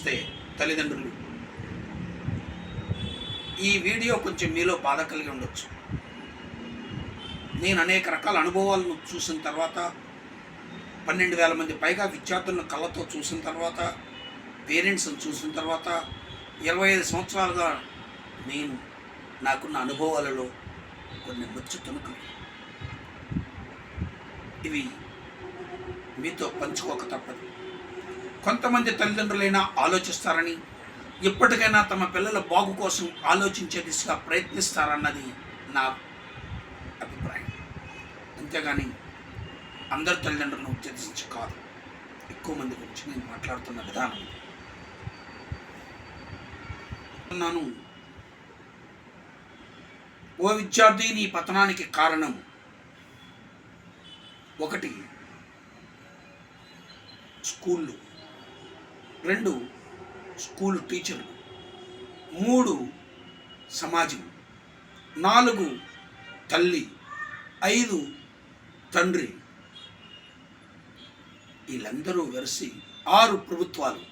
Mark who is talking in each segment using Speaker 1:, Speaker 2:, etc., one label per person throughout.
Speaker 1: నమస్తే తల్లిదండ్రులు. ఈ వీడియో కొంచెం మీలో బాధ కలిగి ఉండొచ్చు. నేను అనేక రకాల అనుభవాలను చూసిన తర్వాత, 12,000 మంది పైగా విద్యార్థులను కళ్ళతో చూసిన తర్వాత, పేరెంట్స్ని చూసిన తర్వాత, 25 సంవత్సరాలుగా నాకున్న అనుభవాలలో కొన్ని ముచ్చు తుణుకులు ఇవి మీతో పంచుకోక తప్పదు. కొంతమంది తల్లిదండ్రులైనా ఆలోచిస్తారని, ఎప్పటికైనా తమ పిల్లల బాగు కోసం ఆలోచించే దిశగా ప్రయత్నిస్తారన్నది నా అభిప్రాయం. అంతేగాని అందరు తల్లిదండ్రులను ఉద్దేశించి కాదు. ఎక్కువ మంది గురించి నేను మాట్లాడుతున్న విధానం అన్నాను. ఓ విద్యార్థి, నీ పతనానికి కారణం 1 స్కూళ్ళు, 2 స్కూల్ టీచర్లు, 3 సమాజం, 4 తల్లి, 5 తండ్రి, వీళ్ళందరూ వెరసి 6 ప్రభుత్వాలు,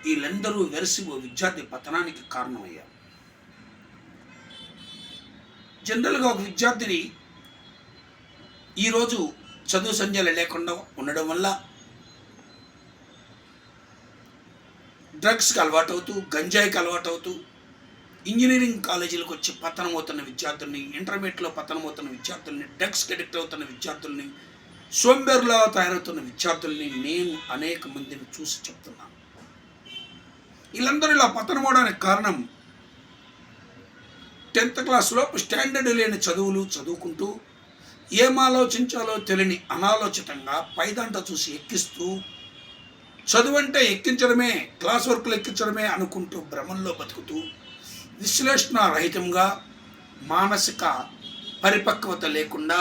Speaker 1: వీళ్ళందరూ వెరసి ఓ విద్యార్థి పతనానికి కారణమయ్యారు. జనరల్గా ఒక విద్యార్థిని ఈరోజు చదువు సంధ్యలు లేకుండా ఉండడం వల్ల డ్రగ్స్కి అలవాటవుతూ, గంజాయికి అలవాటవుతూ, ఇంజనీరింగ్ కాలేజీలకు వచ్చి పతనమవుతున్న విద్యార్థుల్ని, ఇంటర్మీడియట్లో పతనమవుతున్న విద్యార్థుల్ని, డ్రగ్స్కి అడిక్ట్ అవుతున్న విద్యార్థుల్ని, సోంబేరులా తయారవుతున్న విద్యార్థుల్ని నేను అనేక మందిని చూసి చెప్తున్నాను. వీళ్ళందరూ ఇలా పతనమవడానికి కారణం 10th క్లాస్లో స్టాండర్డ్ లేని చదువులు చదువుకుంటూ, ఏం ఆలోచించాలో తెలియని అనాలోచితంగా పైదంట చూసి ఎక్కిస్తూ, చదువు అంటే ఎక్కించడమే, క్లాస్ వర్క్లు ఎక్కించడమే అనుకుంటూ భ్రమంలో బతుకుతూ, విశ్లేషణ రహితంగా, మానసిక పరిపక్వత లేకుండా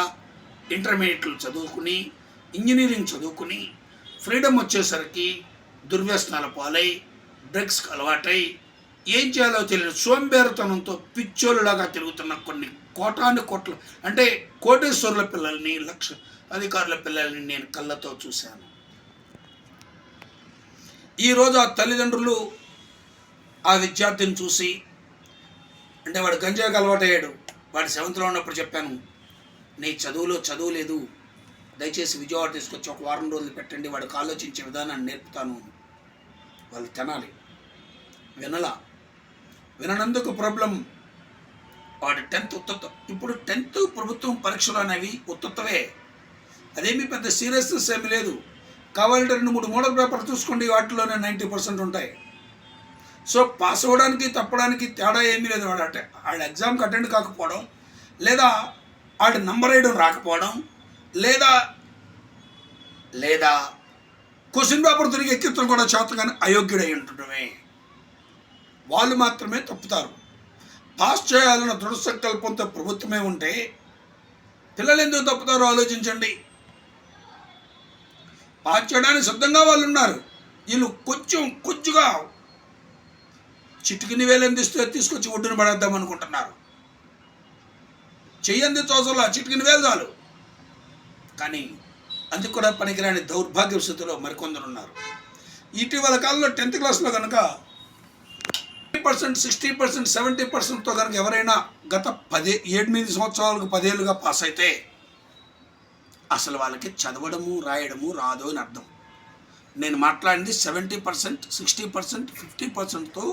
Speaker 1: ఇంటర్మీడియట్లు చదువుకుని, ఇంజనీరింగ్ చదువుకుని, ఫ్రీడమ్ వచ్చేసరికి దుర్వ్యసనాల పాలై, డ్రగ్స్కి అలవాటై, ఏం చేయాలో తెలియని సోంబేరుతనంతో పిచ్చోళ్ళలాగా తిరుగుతున్న కొన్ని కోటాను కోట్ల, అంటే కోటేశ్వరుల పిల్లల్ని, లక్ష అధికారుల పిల్లల్ని నేను కళ్ళతో చూశాను. ఈరోజు ఆ తల్లిదండ్రులు ఆ విద్యార్థిని చూసి, అంటే వాడు గంజాయికి అలవాటయ్యాడు, వాడు 7th ఉన్నప్పుడు చెప్పాను, నీ చదువులో చదువు లేదు, దయచేసి విజయవాడ తీసుకొచ్చి ఒక వారం రోజులు పెట్టండి, వాడికి ఆలోచించే విధానాన్ని నేర్పుతాను. వాళ్ళు తినాలి, వినందుకు ప్రాబ్లం. వాడు 10th ఉత్తత్వ, ఇప్పుడు 10th ప్రభుత్వం పరీక్షలు అనేవి ఉత్తత్వే, అదేమీ పెద్ద సీరియస్నెస్ ఏమీ లేదు. కావాలంటే 2-3 మోడల్ పేపర్ చూసుకోండి, వాటిలోనే 90% ఉంటాయి. సో పాస్ అవ్వడానికి తప్పడానికి తేడా ఏమీ లేదు. వాడు ఎగ్జామ్కి అటెండ్ కాకపోవడం, లేదా వాడి నంబర్ వేయడం రాకపోవడం, లేదా క్వశ్చన్ పేపర్ తిరిగి ఎక్కించడం కూడా చేతగానే అయోగ్యుడై ఉండటమే. వాళ్ళు మాత్రమే తప్పుతారు. పాస్ చేయాలన్న దృఢ సంకల్పంతో ప్రభుత్వమే ఉంటే పిల్లలు ఎందుకు తప్పుతారో ఆలోచించండి. పాస్ చేయడానికి సిద్ధంగా వాళ్ళు ఉన్నారు. వీళ్ళు కొంచెంగా చిటికిని వేలు తీసుకొచ్చి ఒడ్డున పడేద్దాం అనుకుంటున్నారు. చెయ్యంది తోసలా, చిటికిని వేలు చాలు. కానీ అందుకు కూడా పనికిరాని దౌర్భాగ్య స్థితిలో మరికొందరు ఉన్నారు. ఇటీవల కాలంలో 10th క్లాస్లో కనుక 50%, 60%, 70%తో కనుక ఎవరైనా గత 8 సంవత్సరాలకు 10 ఏళ్ళుగా పాస్ అయితే అసలు వాళ్ళకి చదవడము రాయడము రాదు అని అర్థం. నేను మాట్లాడింది 70%, 60%, 50%తో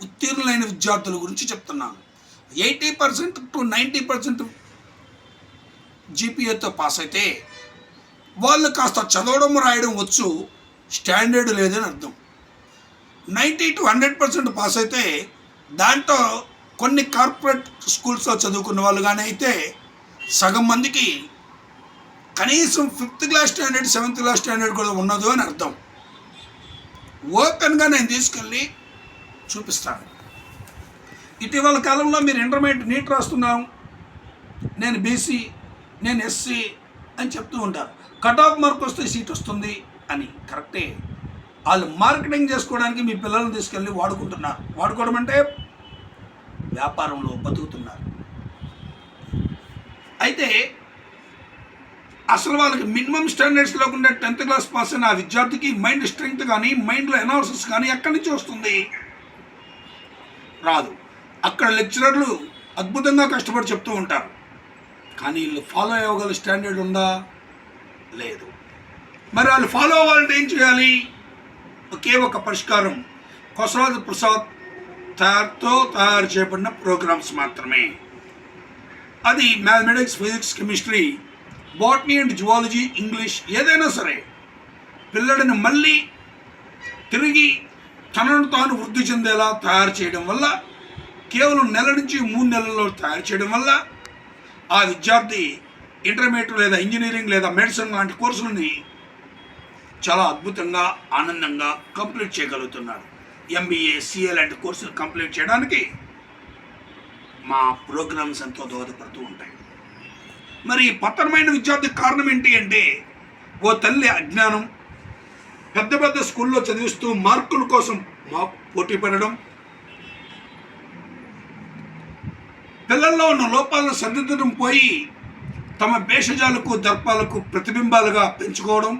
Speaker 1: ఉత్తీర్ణులైన విద్యార్థుల గురించి చెప్తున్నాను. 80% to 90% జీపీఏతో పాస్ అయితే వాళ్ళు కాస్త చదవడం రాయడం వచ్చు, స్టాండర్డ్ లేదని అర్థం. 90 to 100% పాస్ అయితే దాంట్లో కొన్ని కార్పొరేట్ స్కూల్స్లో చదువుకున్న వాళ్ళు కానీ అయితే సగం మందికి కనీసం 5th class standard, 7th class standard కూడా ఉన్నదు అని అర్థం. ఓపెన్గా నేను తీసుకెళ్ళి చూపిస్తాను. ఇటీవల కాలంలో మీరు ఇంటర్మీడియట్ నీట్ రాస్తున్నాం, నేను బీసీ, నేను ఎస్సీ అని చెప్తూ ఉంటారు. కట్ ఆఫ్ మార్క్ వస్తే సీట్ వస్తుంది అని. కరెక్టే, వాళ్ళు మార్కెటింగ్ చేసుకోవడానికి మీ పిల్లల్ని తీసుకెళ్ళి వాడుకుంటున్నారు. వాడుకోవడం అంటే వ్యాపారంలో బతుకుతున్నారు. అయితే అసలు వాళ్ళకి మినిమం స్టాండర్డ్స్ లేకుండా 10th క్లాస్ పాస్ అయిన ఆ విద్యార్థికి మైండ్ స్ట్రెంగ్త్ కానీ మైండ్లో ఎనాలిసిస్ కానీ ఎక్కడి నుంచి వస్తుంది? రాదు. అక్కడ లెక్చరర్లు అద్భుతంగా కష్టపడి చెప్తూ ఉంటారు, కానీ వీళ్ళు ఫాలో అవ్వగల స్టాండర్డ్ ఉందా? లేదు. మరి వాళ్ళు ఫాలో అవ్వాలంటే ఏం చేయాలి? ఒకే ఒక పరిష్కారం, కొసరాజు ప్రసాద్ తయారు చేయబడిన ప్రోగ్రామ్స్ మాత్రమే. అది mathematics, physics, chemistry, botany and zoology, English, ఏదైనా సరే పిల్లడిని మళ్ళీ తిరిగి తనను తాను వృద్ధి చెందేలా తయారు చేయడం వల్ల, కేవలం నెల నుంచి 3 నెలల్లో తయారు చేయడం వల్ల ఆ విద్యార్థి ఇంటర్మీడియట్ లేదా ఇంజనీరింగ్ లేదా మెడిసిన్ లాంటి కోర్సులని చాలా అద్భుతంగా ఆనందంగా కంప్లీట్ చేయగలుగుతున్నాడు. MBA, CA లాంటి కోర్సులు కంప్లీట్ చేయడానికి మా ప్రోగ్రామ్స్ ఎంతో దోహదపడుతూ ఉంటాయి. మరి పతనమైన విద్యార్థికి కారణం ఏంటి అంటే, ఓ తల్లి అజ్ఞానం, పెద్ద పెద్ద స్కూల్లో చదివిస్తూ మార్కుల కోసం పోటీ పడడం, పిల్లల్లో ఉన్న లోపాలను సరిదిద్దడం పోయి తమ భేషజాలకు దర్పాలకు ప్రతిబింబాలుగా పెంచుకోవడం,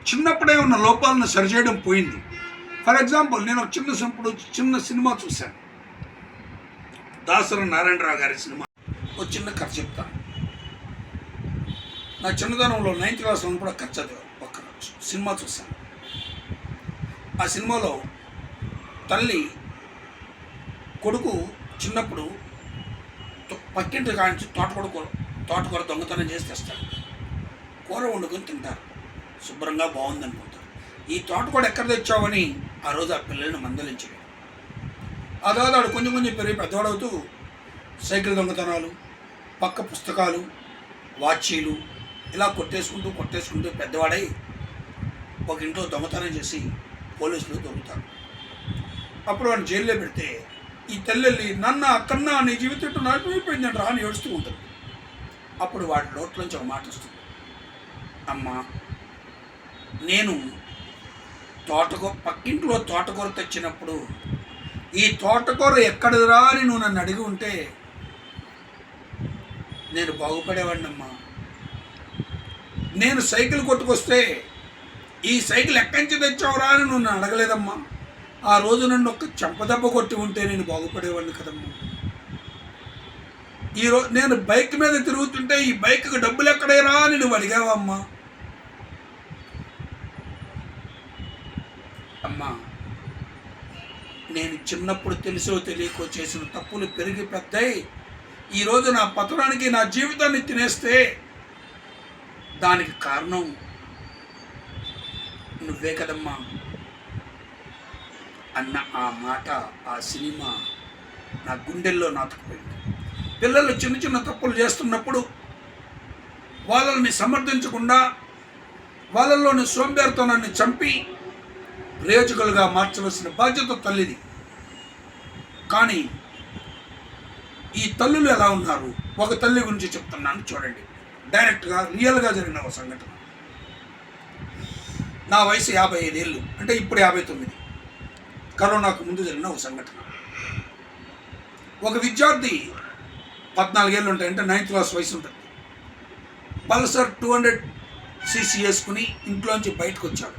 Speaker 1: చిన్నప్పుడే ఉన్న లోపాలను సరిచేయడం పోయింది. ఫర్ ఎగ్జాంపుల్, నేను ఒక చిన్న సినిమా చూశాను, దాసరి నారాయణరావు గారి సినిమా. ఒక చిన్న కథ చెప్తాను. నా చిన్నతనంలో 9th క్లాస్లో కూడా కథ చదివాను. ఒక సినిమా చూశాను. ఆ సినిమాలో తల్లి కొడుకు చిన్నప్పుడు పక్కింటి కాంచి తోటకూర దొంగతనం చేసి తెస్తాడు. కూర వండుకొని తింటారు, శుభ్రంగా బాగుందనుకుంటారు. ఈ తోటకూర ఎక్కడ తెచ్చావని ఆ రోజు ఆ పిల్లల్ని మందలించాడు. ఆ తర్వాత వాడు కొంచెం పెరిగి పెద్దవాడవుతూ సైకిల్ దొంగతనాలు, పక్క పుస్తకాలు, వాచీలు ఇలా కొట్టేసుకుంటూ పెద్దవాడై ఒక ఇంట్లో దొంగతనం చేసి పోలీసులు దొరుకుతారు. అప్పుడు వాడిని జైల్లో పెడితే ఈ తల్లి నన్న కన్నా నీ జీవితం నడిపిపోయిందంట అని ఏడుస్తూ ఉంటుంది. అప్పుడు వాడి నోట్లోంచి ఒక మాట వస్తుంది, అమ్మ, నేను పక్కింట్లో తోటకూర తెచ్చినప్పుడు ఈ తోటకూర ఎక్కడిరా అని నువ్వు నన్ను అడిగి ఉంటే నేను బాగుపడేవాడినమ్మా. నేను సైకిల్ కొట్టుకొస్తే ఈ సైకిల్ ఎక్కడి నుంచి తెచ్చావురా అని నువ్వు నన్ను అడగలేదమ్మా. ఆ రోజు నన్ను ఒక్క చెంపదెబ్బ కొట్టి ఉంటే నేను బాగుపడేవాడిని కదమ్మా. ఈరోజు నేను బైక్ మీద తిరుగుతుంటే ఈ బైక్కి డబ్బులు ఎక్కడేరా అని నువ్వు అడిగావమ్మా. అమ్మా, నేను చిన్నప్పుడు తెలుసో తెలియకో చేసిన తప్పులు పెరిగి పెద్దయి ఈరోజు నా పతనానికి నా జీవితాన్ని తినేస్తే దానికి కారణం నువ్వే కదమ్మా అన్న ఆ మాట, ఆ సినిమా నా గుండెల్లో నాటుకుపోయింది. పిల్లలు చిన్న తప్పులు చేస్తున్నప్పుడు వాళ్ళని సమర్థించకుండా వాళ్ళల్లోని సోంబేరితనాన్ని చంపి ప్రయోజకులుగా మార్చవలసిన బాధ్యత తల్లిది. కానీ ఈ తల్లులు ఎలా ఉన్నారు? ఒక తల్లి గురించి చెప్తున్నాను చూడండి, డైరెక్ట్గా రియల్గా జరిగిన ఒక సంఘటన. నా వయసు 55 ఏళ్ళు, అంటే ఇప్పుడు 59. కరోనాకు ముందు జరిగిన ఒక సంఘటన. ఒక విద్యార్థి 14 ఏళ్ళు ఉంటాయి, అంటే 9th క్లాస్ వయసు ఉంటుంది. పల్సర్ 200cc వేసుకుని ఇంట్లోంచి బయటకు వచ్చాడు.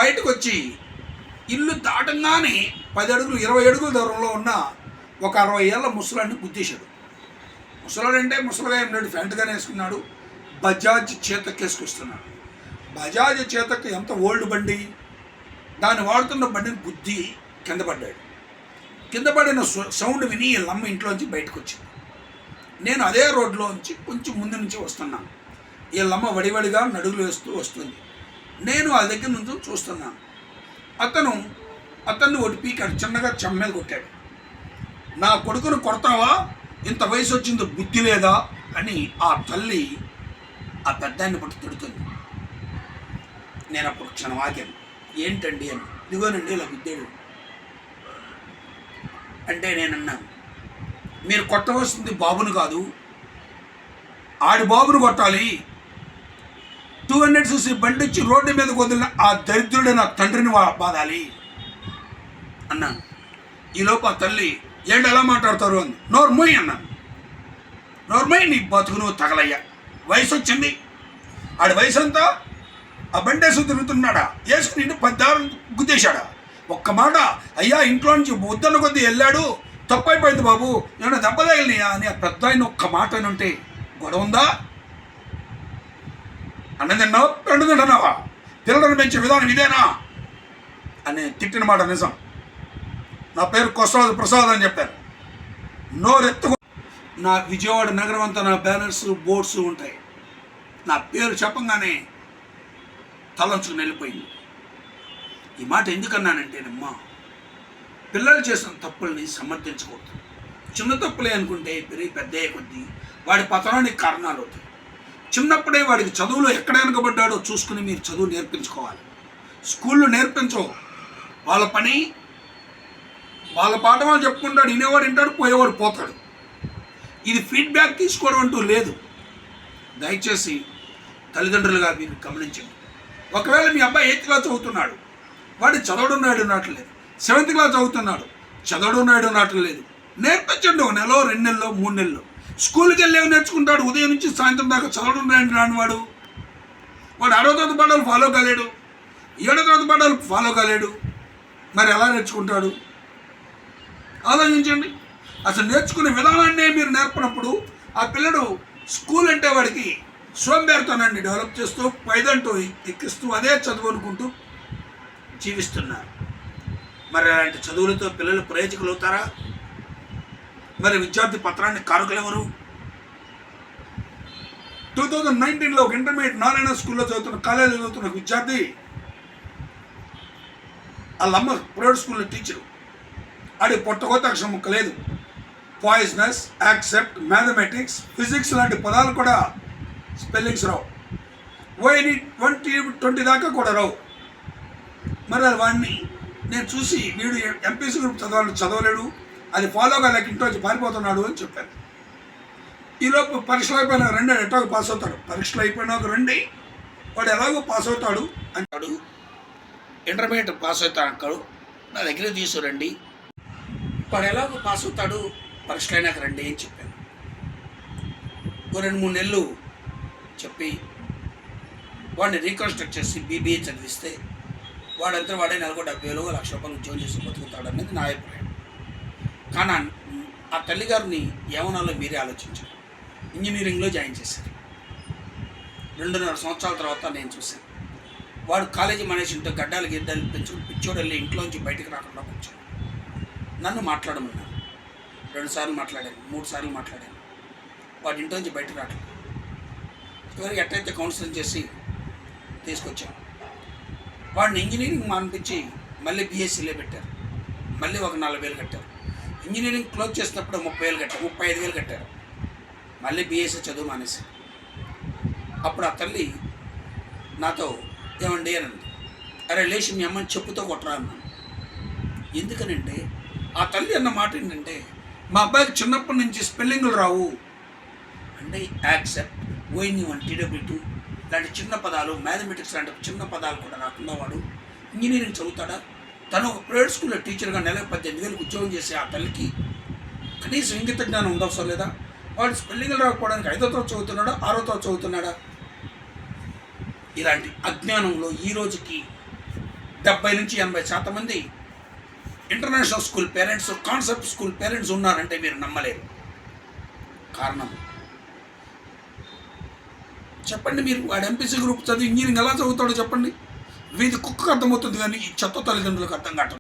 Speaker 1: బయటకు వచ్చి ఇల్లు దాటంగానే 10 అడుగులు 20 అడుగుల దూరంలో ఉన్న ఒక 60 ఏళ్ళ ముసలాన్ని గుద్దేశాడు. ముసలాడు అంటే ముసలిగా ఉన్నాడు, ఫ్యాంట్గానే వేసుకున్నాడు, బజాజ్ చేతక్ వేసుకొస్తున్నాడు. బజాజ్ చేతక్ ఎంత ఓల్డ్ బండి, దాన్ని వాడుతున్న బండిని గుద్ది కింద పడ్డాడు. కింద పడిన సౌండ్ విని వీళ్ళమ్మ ఇంట్లోంచి బయటకు వచ్చింది. నేను అదే రోడ్లోంచి కొంచెం ముందు నుంచి వస్తున్నాను. వీళ్ళమ్మ వడివడిగా నడుగులు వేస్తూ వస్తుంది. నేను ఆ దగ్గర నుంచి చూస్తున్నాను. అతన్ని ఒకటి పీకాడు, చిన్నగా చెమ్మేలు కొట్టాడు. నా కొడుకును కొడతావా, ఇంత వయసు వచ్చింది, బుద్ధి లేదా అని ఆ తల్లి ఆ పెద్దాన్ని పట్టు తిడుతుంది. నేను అప్పుడు క్షణం ఆగాను. ఏంటండి అని. ఇదిగోనండి ఇలా గుద్దాడు అంటే నేనన్నాను, మీరు కొట్టవలసింది బాబును కాదు, ఆడి బాబును కొట్టాలి. 200cc బండి ఇచ్చి రోడ్డు మీద వదిలిన ఆ దరిద్రుడే నా తండ్రిని బాధాలి అన్నాను. ఈలోపు ఆ తల్లి ఏంటి ఎలా మాట్లాడతారు అంది. నోరు మూయి అన్నాను. నోర్మై నీ బతుకు నువ్వు తగలయ్యా, వయసు వచ్చింది, ఆడి వయసు అంతా ఆ బండేసు తిరుగుతున్నాడా, వేసుకుని నిన్ను 10 దారులు గుద్దేశాడా. ఒక్క మాట, అయ్యా ఇంట్లో నుంచి వద్దన్న కొద్దీ వెళ్ళాడు, తప్పు అయిపోయింది బాబు, ఏమైనా దెబ్బ తగిలినాయా అని ఆ పెద్ద ఆయన ఒక్క మాట అని ఉంటే గొడవ ఉందా? అన్నం తిన్నావా, రెండు తింటున్నావా, పిల్లలను పెంచే విధానం ఇదేనా అని తిట్టిన మాట నిజం. నా పేరు కొసరాజు ప్రసాద్ అని చెప్పారు. నోరెత్తు. నా విజయవాడ నగరం అంతా నా బ్యానర్స్ బోర్డ్స్ ఉంటాయి. నా పేరు చెప్పంగానే తలంచుకుని వెళ్ళిపోయింది. ఈ మాట ఎందుకన్నానంటేనమ్మా, పిల్లలు చేసిన తప్పుల్ని సమర్థించకూడదు. చిన్న తప్పులే అనుకుంటే పెరిగి పెద్ద కొద్దీ వాడి పతనానికి కారణాలు అవుతాయి. చిన్నప్పుడే వాడికి చదువులో ఎక్కడ వెనకబడ్డాడో చూసుకుని మీరు చదువు నేర్పించుకోవాలి. స్కూల్లో నేర్పించవు, వాళ్ళ పని వాళ్ళ పాఠం వాళ్ళు చెప్పుకుంటాడు, వినేవాడు వింటాడు, పోయేవాడు పోతాడు. ఇది ఫీడ్బ్యాక్ తీసుకోవడం అంటూ లేదు. దయచేసి తల్లిదండ్రులుగా మీరు గమనించండి. ఒకవేళ మీ అబ్బాయి 8th క్లాస్ చదువుతున్నాడు, వాడు చదవడం నాయుడు నాటలేదు. 7th క్లాస్ చదువుతున్నాడు, చదవడం నాయుడు నాటలేదు. నేర్పించండి. 1 నెల 2 నెలలు 3 నెలలు. స్కూల్కి వెళ్ళేవి నేర్చుకుంటాడు, ఉదయం నుంచి సాయంత్రం దాకా చదవడం రానివాడు. వాడు 6వ తరగతి పాఠాలు ఫాలో కాలేడు, 7వ తరగతి పాఠాలు ఫాలో కాలేడు, మరి ఎలా నేర్చుకుంటాడు? ఆలోచించండి. అసలు నేర్చుకునే విధానాన్నే మీరు నేర్పినప్పుడు ఆ పిల్లడు స్కూల్ అంటే వాడికి సోంబేరితనాన్ని డెవలప్ చేస్తూ పైదంటూ ఎక్కిస్తూ అదే చదువు అనుకుంటూ జీవిస్తున్నారు. మరి అలాంటి చదువులతో పిల్లలు ప్రయోజకులు అవుతారా? మరి విద్యార్థి పత్రాన్ని కారకులు ఎవరు? 2019లో ఒక ఇంటర్మీడియట్ నారాయణ స్కూల్లో చదువుతున్న కాలేజీలో చదువుతున్న విద్యార్థి వాళ్ళమ్మ ప్రైవేట్ స్కూల్లో టీచరు. ఆడి పొట్టకొత్త అక్షరం ముక్క లేదు. పాయిజనస్, యాక్సెప్ట్, మ్యాథమెటిక్స్, ఫిజిక్స్ లాంటి పదాలు కూడా స్పెల్లింగ్స్ రావు. వైని 20 దాకా కూడా రావు. మరి వాడిని నేను చూసి వీడు ఎంపీసీ గ్రూప్ చదవలేడు, అది ఫాలో కాలేక ఇంట్లో వచ్చి పారిపోతున్నాడు అని చెప్పాను. ఈలోపు పరీక్షలు అయిపోయినా రండి, ఎట్లాగో పాస్ అవుతాడు. పరీక్షలు అయిపోయినాక రండి, వాడు ఎలాగో పాస్ అవుతాడు అంటాడు. ఇంటర్మీడియట్ పాస్ అవుతాడు అంటాడు, నా దగ్గర తీసుకురండి. వాడు ఎలాగో పాస్ అవుతాడు, పరీక్షలు అయినాక రండి అని చెప్పాను. 2-3 నెలలు చెప్పి వాడిని రీకన్స్ట్రక్ట్ చేసి బీబీఏ చదివిస్తే వాడంతా వాడే నెలకు 70,000 1,00,000 ఉద్యోగం చేసి బతుకుతాడు అనేది నా అభిప్రాయం. కానీ ఆ తల్లిగారిని ఏమనాలో మీరే ఆలోచించారు. ఇంజనీరింగ్లో జాయిన్ చేశారు. 2.5 సంవత్సరాల తర్వాత నేను చూశాను. వాడు కాలేజీ మానేసి ఉంటే గడ్డాలు గిడ్డాలు పెంచుకుని పిచ్చోడు వెళ్ళి ఇంట్లోంచి బయటకు రాకుండా కూర్చొని నన్ను మాట్లాడమన్నాను. 2 సార్లు మాట్లాడాను, 3 సార్లు మాట్లాడాను. వాడి ఇంట్లోంచి బయటకు రావట్లేదు. చివరికి ఎట్టయితే కౌన్సిలింగ్ చేసి తీసుకొచ్చాను. వాడిని ఇంజనీరింగ్ మానిపించి మళ్ళీ బీఎస్సీలో పెట్టారు. మళ్ళీ ఒక 4,000 కట్టారు. ఇంజనీరింగ్ క్లోజ్ చేసినప్పుడు 30,000 కట్టారు, 35,000 కట్టారు. మళ్ళీ బీఎస్సీ చదువు మానేశారు. అప్పుడు ఆ తల్లి నాతో ఏమండి అని అంది. అరే లేచి మీ అమ్మని చెప్పుతో కొట్టరా అన్నాను. ఎందుకనంటే ఆ తల్లి అన్న మాట ఏంటంటే, మా అబ్బాయికి చిన్నప్పటి నుంచి స్పెల్లింగ్లు రావు అంటే యాక్సెప్ట్, ONE1, TW2 లాంటి చిన్న పదాలు, మ్యాథమెటిక్స్ లాంటి చిన్న పదాలు కూడా రాకుండా వాడు ఇంజనీరింగ్ చదువుతాడా? తను ఒక ప్రైవేట్ స్కూల్లో టీచర్గా నెలకు 18,000 ఉద్యోగం చేసే ఆ తల్లికి కనీసం ఇంగిత జ్ఞానం ఉండవసరం లేదా? వాడు స్పెల్లింగ్లు రాకపోవడానికి 5వ తరగతి చదువుతున్నాడా, 6వ తరగతి చదువుతున్నాడా? ఇలాంటి అజ్ఞానంలో ఈ రోజుకి 70-80% మంది international school parents, concept school parents ఉన్నారంటే మీరు నమ్మలేరు. కారణం చెప్పండి. మీరు వాడు ఎంపీసీ గ్రూప్ చదివి ఇంజనీరింగ్ ఎలా చదువుతాడో చెప్పండి. వీధి కుక్కకు అర్థమవుతుంది, కానీ ఈ చెత్త తల్లిదండ్రులకు అర్థం కావట్లేదు.